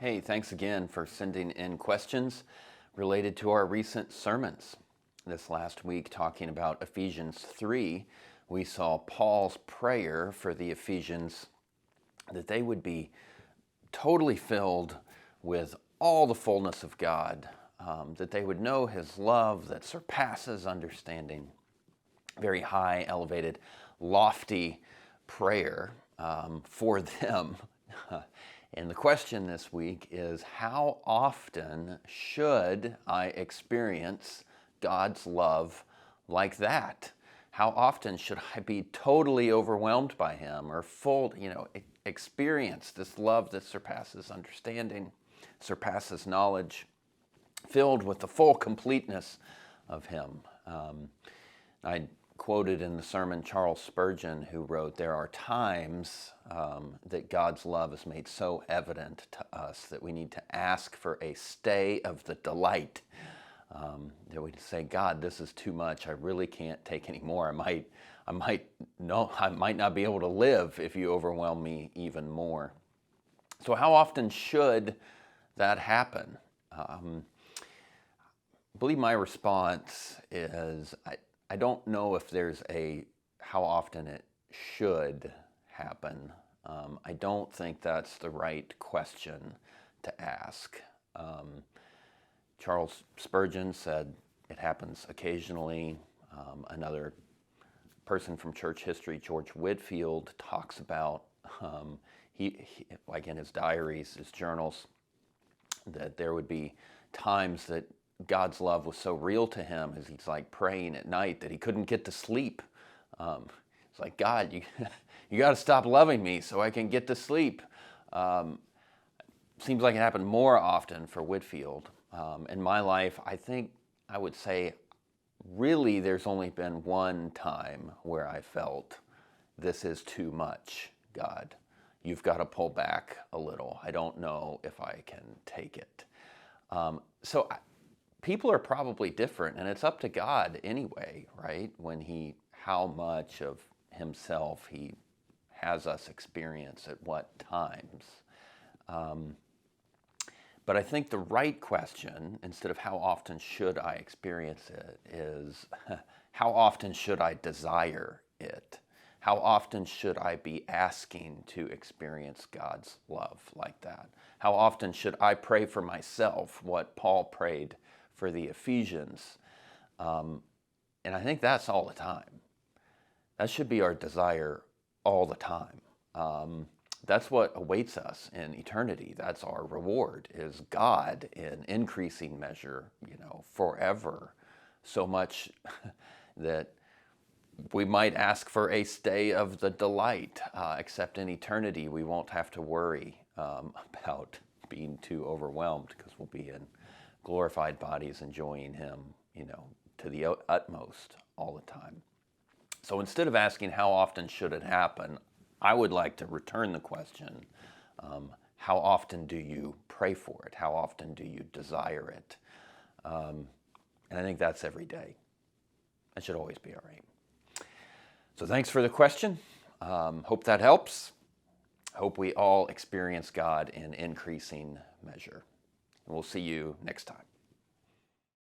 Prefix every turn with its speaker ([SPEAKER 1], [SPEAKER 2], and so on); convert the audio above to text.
[SPEAKER 1] Hey, thanks again for sending in questions related to our recent sermons. This last week, talking about Ephesians 3, we saw Paul's prayer for the Ephesians that they would be totally filled with all the fullness of God, that they would know His love that surpasses understanding. Very high, elevated, lofty prayer for them. And the question this week is, how often should I experience God's love like that? How often should I be totally overwhelmed by Him or experience this love that surpasses understanding, surpasses knowledge, filled with the full completeness of Him? I quoted in the sermon Charles Spurgeon, who wrote, "There are times that God's love is made so evident to us that we need to ask for a stay of the delight." That we say, "God, this is too much. I really can't take any more. I might not be able to live if you overwhelm me even more." So how often should that happen? I believe my response is, I don't know if there's how often it should happen. I don't think that's the right question to ask. Charles Spurgeon said it happens occasionally. Another person from church history, George Whitefield, talks about, like in his diaries, his journals, that there would be times that God's love was so real to him as he's like praying at night that he couldn't get to sleep. It's like, "God, you got to stop loving me so I can get to sleep." Seems like it happened more often for Whitefield. In my life, I think I would say really there's only been one time where I felt, "This is too much, God. You've got to pull back a little. I don't know if I can take it." People are probably different, and it's up to God anyway, right? How much of Himself He has us experience at what times. But I think the right question, instead of how often should I experience it, is how often should I desire it? How often should I be asking to experience God's love like that? How often should I pray for myself what Paul prayed for the Ephesians? And I think that's all the time. That should be our desire all the time. That's what awaits us in eternity. That's our reward, is God in increasing measure, forever. So much that we might ask for a stay of the delight, except in eternity we won't have to worry about being too overwhelmed, because we'll be in glorified bodies enjoying Him, to the utmost all the time. So instead of asking how often should it happen, I would like to return the question, how often do you pray for it? How often do you desire it? And I think that's every day. That should always be our aim. So thanks for the question. Hope that helps. Hope we all experience God in increasing measure. And we'll see you next time.